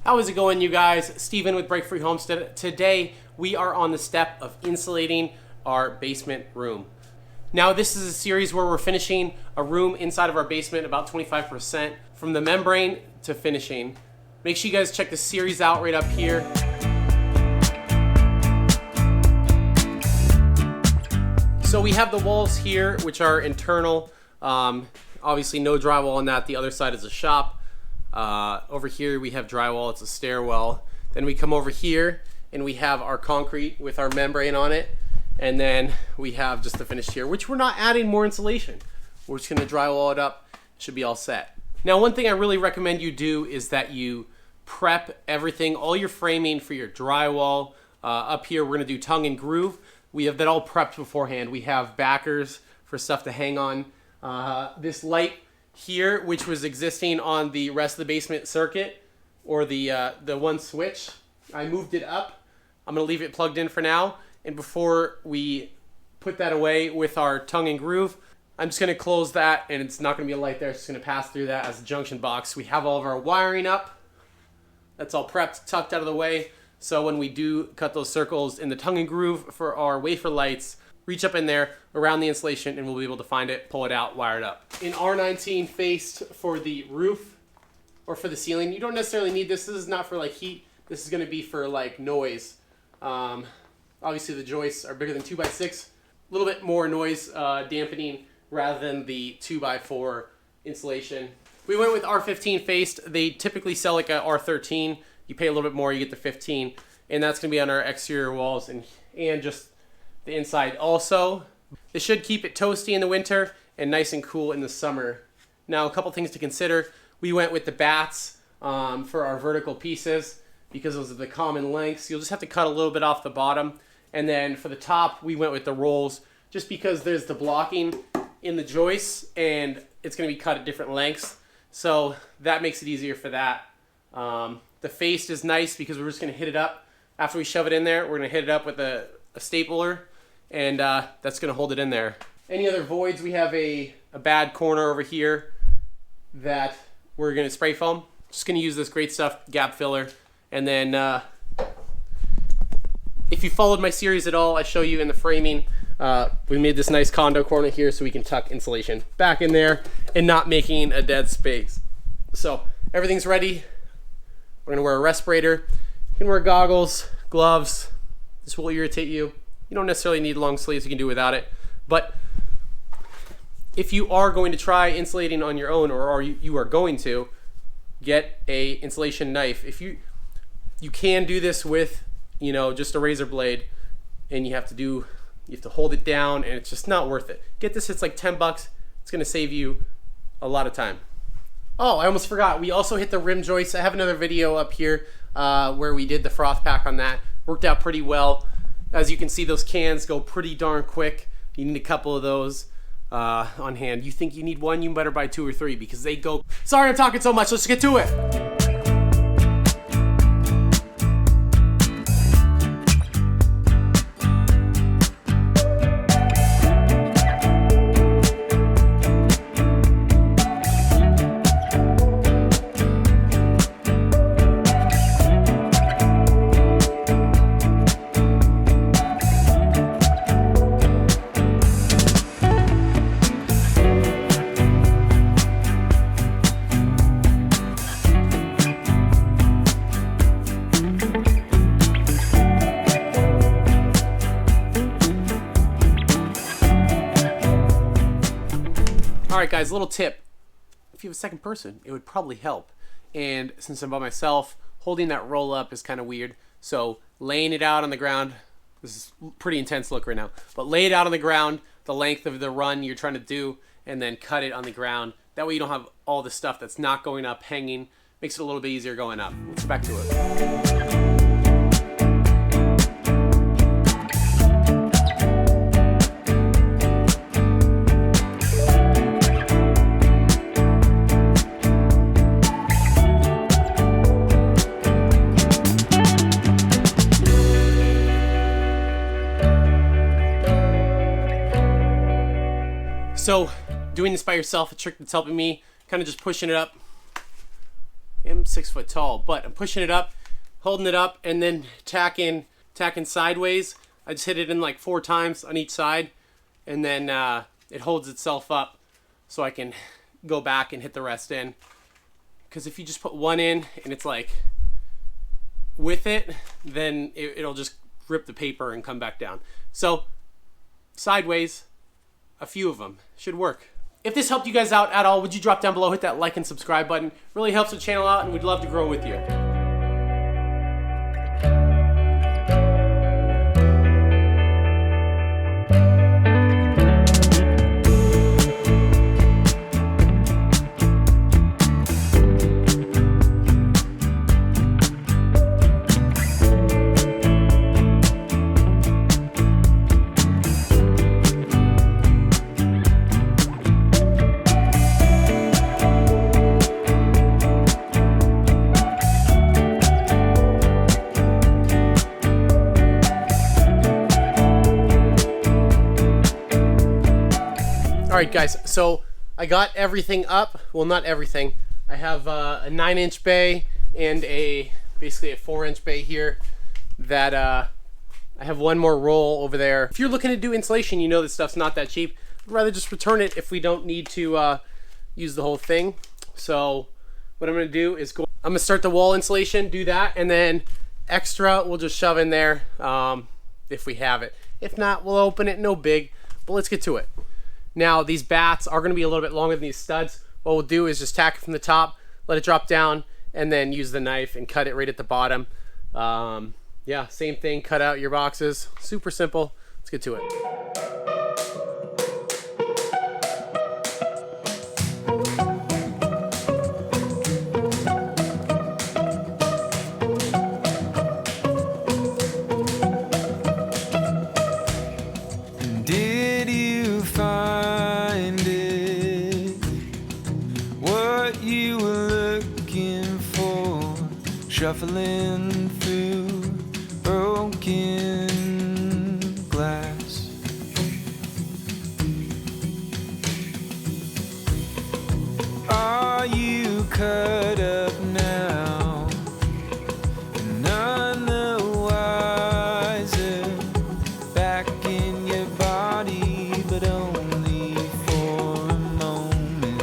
How is it going, you guys? Steven with Break Free Homestead. Today we are on the step of insulating our basement room. Now this is a series where we're finishing a room inside of our basement about 25% from the membrane to finishing. Make sure you guys check the series out right up here. So we have the walls here, which are internal. Obviously no drywall on that. The other side is a shop. Over here we have drywall, it's a stairwell. Then we come over here and we have our concrete with our membrane on it. And then we have just the finished here, which we're not adding more insulation. We're just gonna drywall it up, it should be all set. Now one thing I really recommend you do is that you prep everything, all your framing for your drywall. Up here we're gonna do tongue and groove. We have that all prepped beforehand. We have backers for stuff to hang on. This light here, which was existing on the rest of the basement circuit, or the one switch, I moved it up. I'm gonna leave it plugged in for now. And before we put that away with our tongue and groove, I'm just gonna close that, and it's not gonna be a light there. It's just gonna pass through that as a junction box. We have all of our wiring up. That's all prepped, tucked out of the way. So when we do cut those circles in the tongue and groove for our wafer lights, reach up in there around the insulation and we'll be able to find it, pull it out, wire it up. In R19 faced for the roof or for the ceiling, you don't necessarily need this. This is not for like heat. This is gonna be for like noise. Obviously the joists are bigger than 2x6, a little bit more noise dampening rather than the 2x4 insulation. We went with R15 faced. They typically sell like a R13. You pay a little bit more, you get the 15, and that's gonna be on our exterior walls and just the inside also. This should keep it toasty in the winter and nice and cool in the summer. Now a couple things to consider. We went with the bats for our vertical pieces because those are the common lengths. You'll just have to cut a little bit off the bottom. And then for the top, we went with the rolls just because there's the blocking in the joists and it's gonna be cut at different lengths. So that makes it easier for that. The face is nice because we're just gonna hit it up. After we shove it in there, we're gonna hit it up with a stapler, and that's gonna hold it in there. Any other voids, we have a bad corner over here that we're gonna spray foam. Just gonna use this great stuff, gap filler. And then if you followed my series at all, I show you in the framing, we made this nice condo corner here so we can tuck insulation back in there and not making a dead space. So everything's ready. We're gonna wear a respirator. You can wear goggles, gloves. This will irritate you. You don't necessarily need long sleeves, you can do without it. But if you are going to try insulating on your own, or you are going to, get a insulation knife. If you can do this with, just a razor blade, and you have to hold it down, and it's just not worth it. Get this, it's like 10 bucks. It's gonna save you a lot of time. Oh, I almost forgot. We also hit the rim joists. I have another video up here where we did the froth pack on that. Worked out pretty well. As you can see, those cans go pretty darn quick. You need a couple of those on hand. You think you need one, you better buy 2 or 3 because they go. Sorry I'm talking so much, let's get to it. Alright guys, little tip. If you have a second person, it would probably help. And since I'm by myself, holding that roll up is kind of weird. So laying it out on the ground, this is pretty intense look right now, but lay it out on the ground, the length of the run you're trying to do, and then cut it on the ground. That way you don't have all the stuff that's not going up hanging. Makes it a little bit easier going up. Let's get back to it. So doing this by yourself, a trick that's helping me, kind of just pushing it up I'm 6 foot tall, but I'm pushing it up, holding it up, and then tacking sideways. I just hit it in like 4 times on each side, and then it holds itself up so I can go back and hit the rest in. Because if you just put one in and it's like with it, then it'll just rip the paper and come back down. So sideways, a few of them should work. If this helped you guys out at all, would you drop down below, hit that like and subscribe button? Really helps the channel out, and we'd love to grow with you. Alright guys, so I got everything up. Well, not everything. I have a 9-inch bay and basically a 4-inch bay here that I have one more roll over there. If you're looking to do insulation, you know this stuff's not that cheap. I'd rather just return it if we don't need to use the whole thing. So what I'm going to do is I'm going to start the wall insulation, do that, and then extra we'll just shove in there if we have it. If not, we'll open it, no big, but let's get to it. Now, these bats are going to be a little bit longer than these studs. What we'll do is just tack it from the top, let it drop down, and then use the knife and cut it right at the bottom. Yeah, same thing, cut out your boxes. Super simple. Let's get to it. Shuffling through broken glass. Are you cut up now? None the wiser. Back in your body, but only for a moment.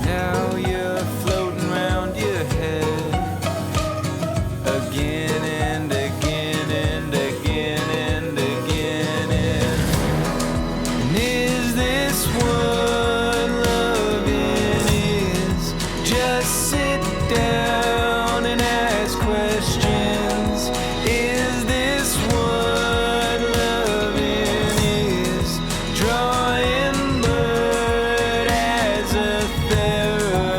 Now you're floating around your head again and again and again and again. And is this what loving is? Just sit down and ask questions. Is this what loving is? Drawing blood as a therapeutic.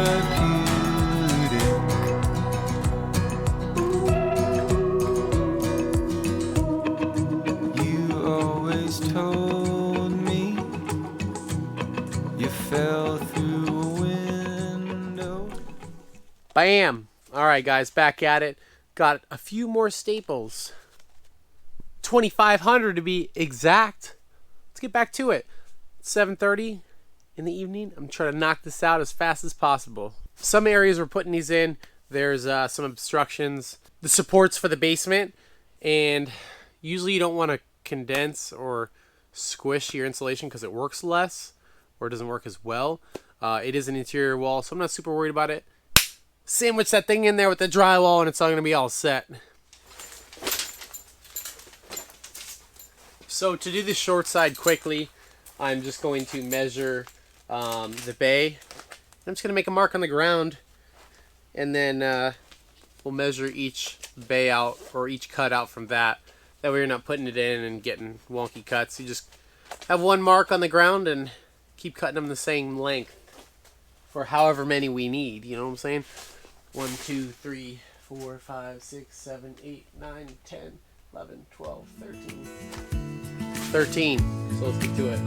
You always told me you fell through a window. Bam! Alright guys, back at it. Got a few more staples. 2,500 to be exact. Let's get back to it. It's 7:30 in the evening. I'm trying to knock this out as fast as possible. Some areas we're putting these in, there's some obstructions. The supports for the basement, and usually you don't want to condense or squish your insulation because it works less or it doesn't work as well. It is an interior wall, so I'm not super worried about it. Sandwich that thing in there with the drywall and it's all going to be all set. So to do the short side quickly, I'm just going to measure the bay. I'm just going to make a mark on the ground, and then we'll measure each bay out, or each cut out from that. That way you're not putting it in and getting wonky cuts. You just have one mark on the ground and keep cutting them the same length for however many we need. You know what I'm saying? 1, 2, 3, 4, 5, 6, 7, 8, 9, 10, 11, 12, 13. 13. So let's get to it.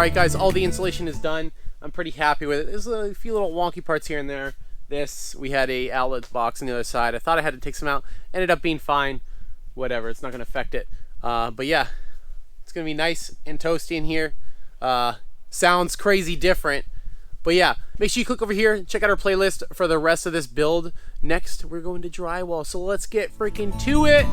right, guys, all the insulation is done. I'm pretty happy with it. There's a few little wonky parts here and there. This, we had a outlet box on the other side. I thought I had to take some out. Ended up being fine. Whatever, it's not going to affect it. But yeah, it's going to be nice and toasty in here. Sounds crazy different. But yeah, make sure you click over here and check out our playlist for the rest of this build. Next, we're going to drywall. So let's get freaking to it.